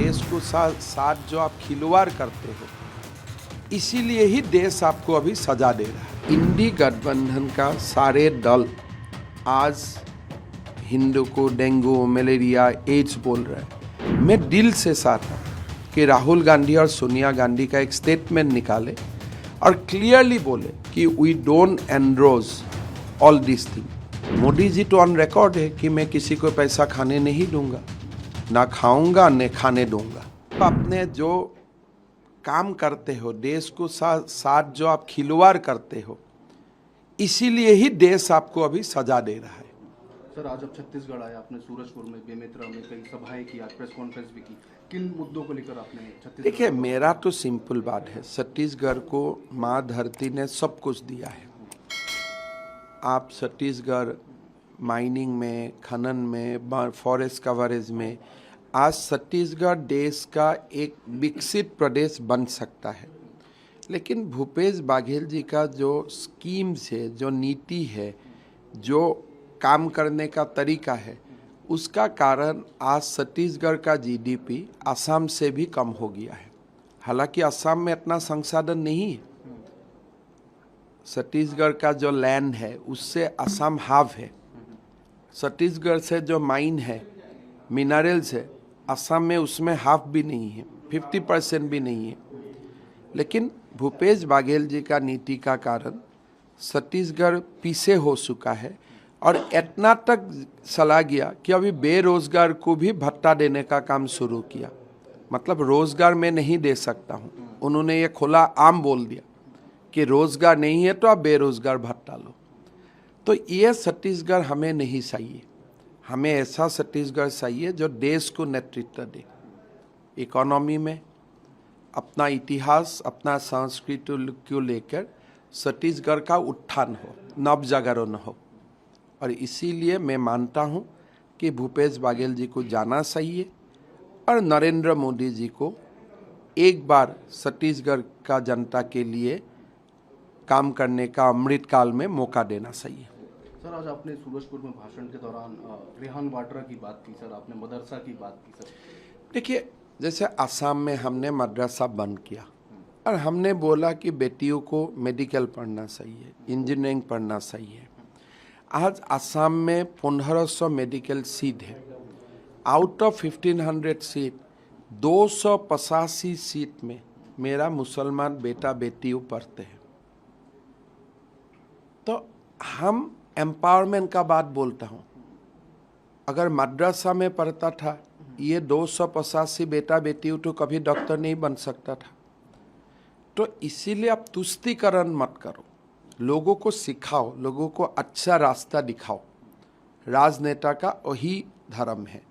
देश को साथ जो आप खिलवाड़ करते हो, इसीलिए ही देश आपको अभी सजा दे रहा है। इंडी गठबंधन का सारे दल आज हिंदू को डेंगू, मलेरिया, एड्स बोल रहे हैं। मैं दिल से चाहता हूँ कि राहुल गांधी और सोनिया गांधी का एक स्टेटमेंट निकाले और क्लियरली बोले कि we don't endorse all this thing. Modi ji तो ऑन रिकॉर्ड है कि मैं किसी को पैसा खाने नहीं दूंगा, ना खाऊंगा न खाने दूंगा। अपने जो काम करते हो, देश को साथ जो आप खिलवाड़ करते हो, इसीलिए ही देश आपको अभी सजा दे रहा है। सर, आज आप छत्तीसगढ़ आए, आपने सूरजपुर में, बेमेतरा में कई सभाएं की, आज प्रेस कॉन्फ्रेंस भी की। किन मुद्दों को लेकर आपने छत्तीसगढ़? देखिए, मेरा तो सिंपल बात है, छत्तीसगढ़ को माँ धरती ने सब कुछ दिया है। आप छत्तीसगढ़ माइनिंग में, खनन में, फॉरेस्ट कवरेज में, आज छत्तीसगढ़ देश का एक विकसित प्रदेश बन सकता है। लेकिन भूपेश बघेल जी का जो स्कीम्स है, जो नीति है, जो काम करने का तरीका है, उसका कारण आज छत्तीसगढ़ का जीडीपी असम से भी कम हो गया है। हालांकि असम में इतना संसाधन नहीं है, छत्तीसगढ़ का जो लैंड है उससे असम हाफ है। छत्तीसगढ़ से जो माइन है, मिनरल्स है, असम में उसमें हाफ भी नहीं है, 50% भी नहीं है। लेकिन भूपेश बघेल जी का नीति का कारण छत्तीसगढ़ पीछे हो चुका है और इतना तक चला गया कि अभी बेरोजगार को भी भत्ता देने का काम शुरू किया। मतलब रोजगार मैं नहीं दे सकता हूँ, उन्होंने ये खुला आम बोल दिया कि रोजगार नहीं है तो आप बेरोजगार भत्ता लो। तो ये छत्तीसगढ़ हमें नहीं चाहिए। हमें ऐसा छत्तीसगढ़ चाहिए जो देश को नेतृत्व दे, इकोनॉमी में अपना इतिहास, अपना संस्कृति को लेकर छत्तीसगढ़ का उत्थान हो, नवजागरण हो। और इसीलिए मैं मानता हूँ कि भूपेश बघेल जी को जाना चाहिए और नरेंद्र मोदी जी को एक बार छत्तीसगढ़ का जनता के लिए काम करने का अमृतकाल में मौका देना चाहिए। सर, आज आपने सूरजपुर में भाषण के दौरान रेहान वाड्रा की बात की, सर आपने मदरसा की बात की। सर देखिए, जैसे असम में हमने मदरसा बंद किया और हमने बोला कि बेटियों को मेडिकल पढ़ना चाहिए, इंजीनियरिंग पढ़ना चाहिए। आज असम में 1500 मेडिकल सीट है। आउट ऑफ 1500 सीट, 285 सीट में मेरा मुसलमान बेटा बेटियों पढ़ते हैं। तो हम एम्पावरमेंट का बात बोलता हूँ। अगर मदरसा में पढ़ता था ये 285 बेटा बेटियों तो कभी डॉक्टर नहीं बन सकता था। तो इसीलिए आप तुष्टीकरण मत करो, लोगों को सिखाओ, लोगों को अच्छा रास्ता दिखाओ। राजनेता का वही धर्म है।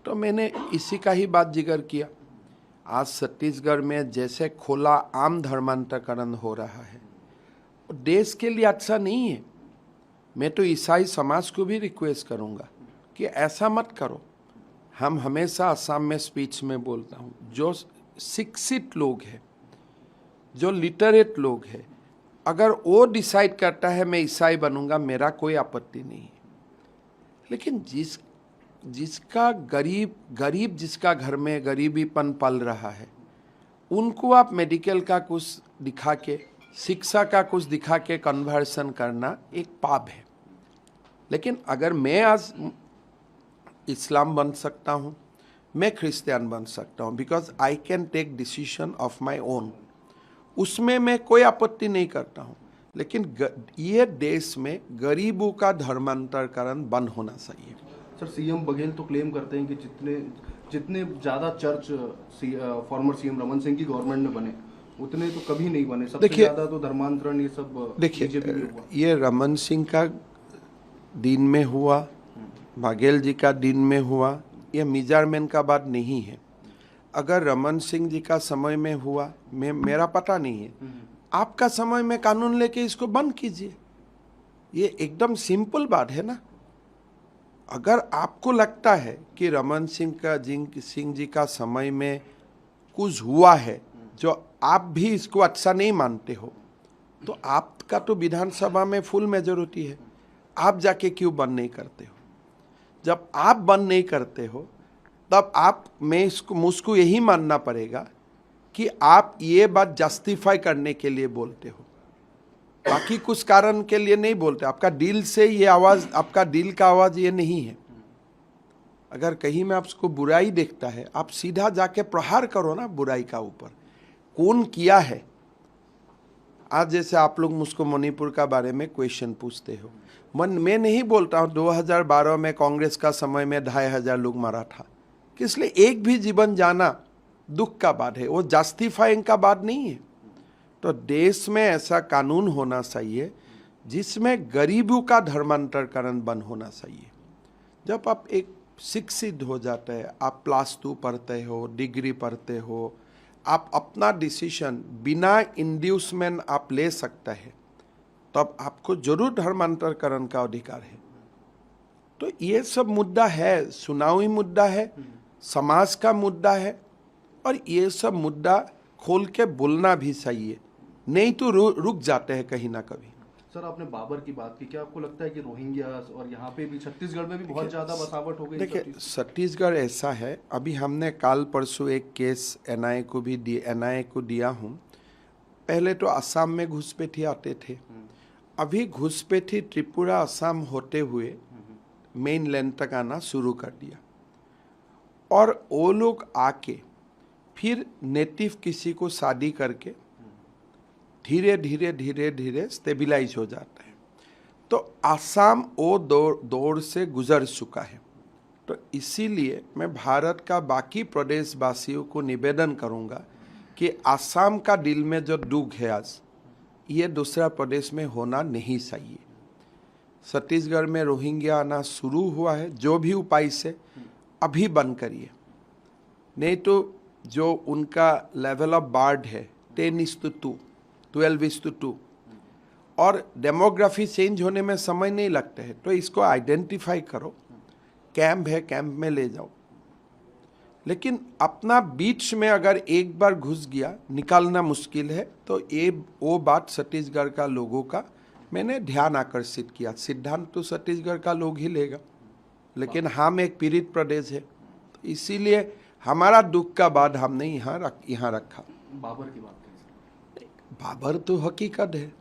तो मैंने इसी का ही बात जिक्र किया। आज छत्तीसगढ़ में जैसे खुला आम धर्मांतरण हो रहा है, देश के लिए अच्छा नहीं है। मैं तो ईसाई समाज को भी रिक्वेस्ट करूंगा कि ऐसा मत करो। हम हमेशा असम में स्पीच में बोलता हूँ, जो शिक्षित लोग हैं, जो लिटरेट लोग हैं, अगर वो डिसाइड करता है मैं ईसाई बनूंगा, मेरा कोई आपत्ति नहीं है। लेकिन जिसका गरीब जिसका घर में गरीबीपन पल रहा है, उनको आप मेडिकल का कुछ दिखा के, शिक्षा का कुछ दिखा के कन्वर्सन करना एक पाप है। लेकिन अगर मैं आज इस्लाम बन सकता हूँ, मैं क्रिश्चियन बन सकता हूँ, because I can take decision of my own, उसमें मैं कोई आपत्ति नहीं करता हूँ। लेकिन ये देश में गरीबों का धर्मांतरण बंद होना चाहिए। सर, सीएम बघेल तो क्लेम करते हैं कि जितने ज़्यादा church farmer CM Raman Singh की गवर्नमेंट में बने, उतने तो कभी नहीं बने। सबसे ज़्यादा तो धर्मांतरण ये सब बीजेपी में हुआ। ये रमन सिंह का दिन में हुआ, बघेल जी का दिन में हुआ, ये मेजरमेंट का बात नहीं है। अगर रमन सिंह जी का समय में हुआ, मेरा पता नहीं है, आपका समय में कानून लेके इसको बंद कीजिए। ये एकदम सिंपल बात है ना। अगर आपको लगता है कि रमन सिंह जी का समय में कुछ हुआ है जो आप भी इसको अच्छा नहीं मानते हो, तो आपका तो विधानसभा में फुल मेजॉरिटी है, आप जाके क्यों बंद नहीं करते हो? जब आप बंद नहीं करते हो तब मुझको यही मानना पड़ेगा कि आप ये बात जस्टिफाई करने के लिए बोलते हो, बाकी कुछ कारण के लिए नहीं बोलते। आपका दिल से ये आवाज़, आपका दिल का आवाज़ ये नहीं है। अगर कहीं में आपको बुराई देखता है, आप सीधा जाके प्रहार करो ना बुराई का ऊपर। कौन किया है? आज जैसे आप लोग मुझको मणिपुर का बारे में क्वेश्चन पूछते हो, मैं नहीं बोलता हूँ 2012 में कांग्रेस का समय में 2500 लोग मारा था, कि इसलिए एक भी जीवन जाना दुख का बात है, वो जस्टिफाइंग का बात नहीं है। तो देश में ऐसा कानून होना चाहिए जिसमें गरीबों का धर्मांतरकरण बंद होना चाहिए। जब आप एक शिक्षित हो जाते हैं, आप +2 पढ़ते हो, डिग्री पढ़ते हो, आप अपना डिसीजन बिना इंड्यूसमेंट आप ले सकते हैं, तब आपको जरूर धर्मांतरकरण का अधिकार है। तो ये सब मुद्दा है, चुनावी मुद्दा है, समाज का मुद्दा है, और ये सब मुद्दा खोल के बोलना भी चाहिए, नहीं तो रुक जाते हैं कहीं ना कभी। सर, आपने बाबर की बात की, क्या आपको लगता है कि रोहिंग्या और यहाँ पे भी छत्तीसगढ़ में भी बहुत ज़्यादा बसावट हो गई? देखिए, छत्तीसगढ़ ऐसा है, अभी हमने काल परसों एक केस एनआईए को दिया हूँ। पहले तो असम में घुसपैठी आते थे, अभी घुसपैठी त्रिपुरा असम होते हुए मेन लैंड तक आना शुरू कर दिया, और वो लोग आके फिर नेटिव किसी को शादी करके धीरे धीरे स्टेबलाइज हो जाता है। तो आसाम वो दौर से गुजर चुका है। तो इसीलिए मैं भारत का बाकी प्रदेशवासियों को निवेदन करूंगा कि आसाम का दिल में जो दुख है आज, ये दूसरा प्रदेश में होना नहीं चाहिए। छत्तीसगढ़ में रोहिंग्या आना शुरू हुआ है, जो भी उपाय से अभी बंद करिए, नहीं तो जो उनका लेवल ऑफ बर्ड है 10:2, 12:2, और डेमोग्राफी चेंज होने में समय नहीं लगता है, तो इसको आइडेंटिफाई करो, कैंप है कैंप में ले जाओ। लेकिन अपना बीच में अगर एक बार घुस गया, निकालना मुश्किल है। तो ये वो बात छत्तीसगढ़ का लोगों का मैंने ध्यान आकर्षित किया। सिद्धांत तो छत्तीसगढ़ का लोग ही लेगा, लेकिन हम एक पीड़ित प्रदेश है, तो इसीलिए हमारा दुख का बाद हमने यहाँ रखा। बाबर की बात करें, बाबर तो हकीकत है,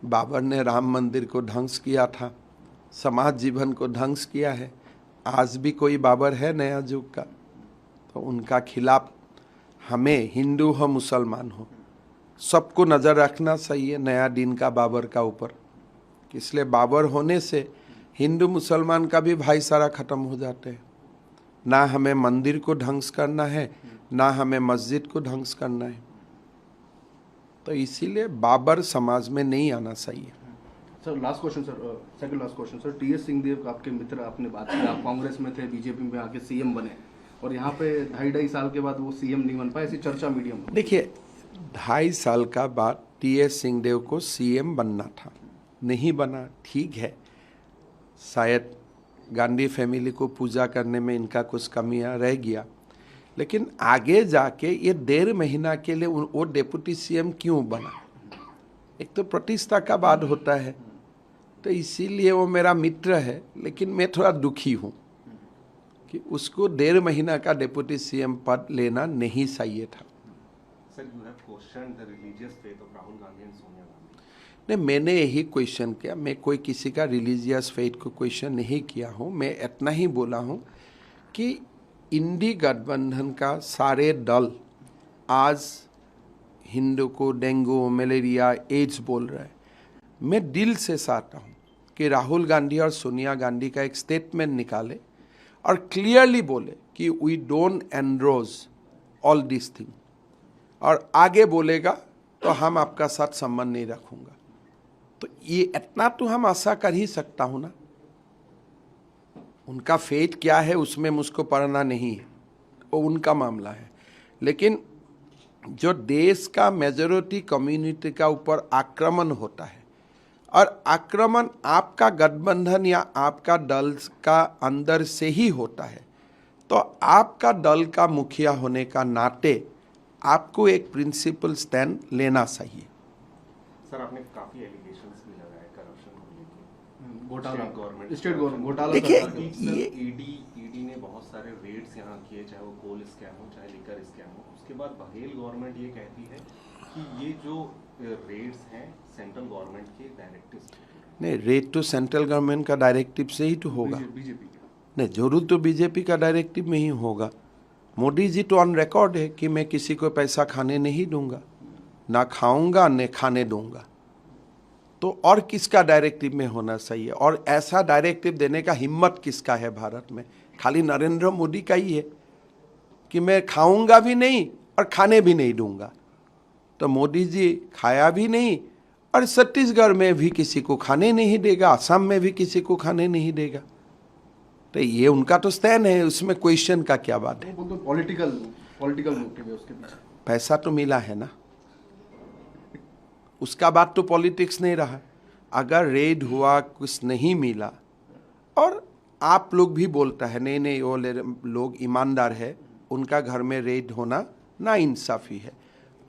बाबर ने राम मंदिर को ध्वंस किया था, समाज जीवन को ध्वंस किया है। आज भी कोई बाबर है नया युग का, तो उनका खिलाफ हमें, हिंदू हो मुसलमान हो, सबको नज़र रखना चाहिए नया दिन का बाबर का ऊपर। इसलिए बाबर होने से हिंदू मुसलमान का भी भाईचारा खत्म हो जाते हैं। ना हमें मंदिर को ध्वंस करना है, ना हमें मस्जिद को ध्वंस करना है। तो इसीलिए बाबर समाज में नहीं आना चाहिए। Sir, last question sir, second last question sir, TS Singhdeo आपके मित्र, आपने बात की, आप कांग्रेस में थे, बीजेपी में आके सीएम बने, और यहाँ पे 2.5 साल के बाद वो सीएम नहीं बन पाए, ऐसी चर्चा मीडिया में। देखिए, 2.5 साल का बाद टीएस सिंहदेव को सीएम बनना था, नहीं बना, ठीक है। शायद गांधी फैमिली को पूजा करने में इनका कुछ कमियां रह गया, लेकिन आगे जाके ये 1.5 महीना के लिए वो डिप्टी सीएम क्यों बना? एक तो प्रतिष्ठा का बात होता है, तो इसीलिए वो मेरा मित्र है, लेकिन मैं थोड़ा दुखी हूँ कि उसको 1.5 महीना का डिप्टी सीएम पद लेना नहीं चाहिए था। नहीं, मैंने यही क्वेश्चन किया, मैं कोई किसी का रिलीजियस फेथ को क्वेश्चन नहीं किया हूँ। मैं इतना ही बोला हूँ कि इंडी गठबंधन का सारे दल आज हिंदू को डेंगू, मलेरिया, एड्स बोल रहा है। मैं दिल से चाहता हूँ कि राहुल गांधी और सोनिया गांधी का एक स्टेटमेंट निकाले और क्लियरली बोले कि we don't endorse all this thing, और आगे बोलेगा तो हम आपका साथ संबंध नहीं रखूंगा। तो ये इतना तो हम आशा कर ही सकता हूं ना। उनका फेथ क्या है उसमें मुझको पढ़ना नहीं है, वो उनका मामला है। लेकिन जो देश का मेजॉरिटी कम्युनिटी का ऊपर आक्रमण होता है, और आक्रमण आपका गठबंधन या आपका दल का अंदर से ही होता है, तो आपका दल का मुखिया होने का नाते आपको एक प्रिंसिपल स्टैंड लेना चाहिए। सर, आपने काफी एलिगेशंस भी लगाए करप्शन को लेकर, घोटाला गवर्नमेंट स्टेट गवर्नमेंट घोटाला देखिए, सरकार का। ये ईडी ने बहुत सारे रेड्स यहाँ किए, चाहे वो कोल स्कैम हो चाहे लिकर स्कैम हो। उसके बाद बघेल गवर्नमेंट ये कहती है कि ये जो रेड्स हैं सेंट्रल गवर्नमेंट के डायरेक्टिव। नहीं, रेट तो सेंट्रल गवर्नमेंट का डायरेक्टिव से ही तो होगा। बीजेपी नहीं, जरूर तो बीजेपी का डायरेक्टिव में ही होगा। मोदी जी तो ऑन रिकॉर्ड है कि मैं किसी को पैसा खाने नहीं दूंगा, ना खाऊंगा न खाने दूंगा। तो और किसका डायरेक्टिव में होना चाहिए? और ऐसा डायरेक्टिव देने का हिम्मत किसका है भारत में? खाली नरेंद्र मोदी का ही है कि मैं खाऊंगा भी नहीं और खाने भी नहीं दूंगा। तो मोदी जी खाया भी नहीं और छत्तीसगढ़ में भी किसी को खाने नहीं देगा, असम में भी किसी को खाने नहीं देगा। तो ये उनका तो स्टैंड है, उसमें क्वेश्चन का क्या बात है? वो तो पॉलिटिकल मोटिव है उसके पीछे। पैसा तो मिला है ना, उसका बात तो पॉलिटिक्स नहीं रहा। अगर रेड हुआ कुछ नहीं मिला और आप लोग भी बोलता है नहीं नहीं वो लोग ईमानदार है, उनका घर में रेड होना नाइंसाफी है,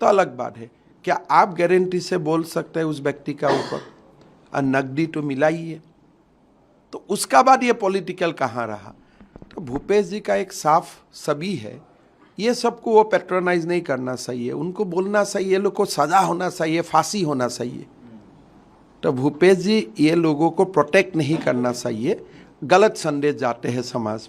तो अलग बात है। क्या आप गारंटी से बोल सकते हैं उस व्यक्ति का ऊपर और नकदी तो मिला ही है? तो उसका बाद ये पॉलिटिकल कहाँ रहा? तो भूपेश जी का एक साफ सभी है, ये सबको वो पैट्रोनाइज नहीं करना चाहिए, उनको बोलना चाहिए लोग को सजा होना चाहिए, फांसी होना चाहिए। तो भूपेश जी ये लोगों को प्रोटेक्ट नहीं करना चाहिए, गलत संदेश जाते हैं समाज में।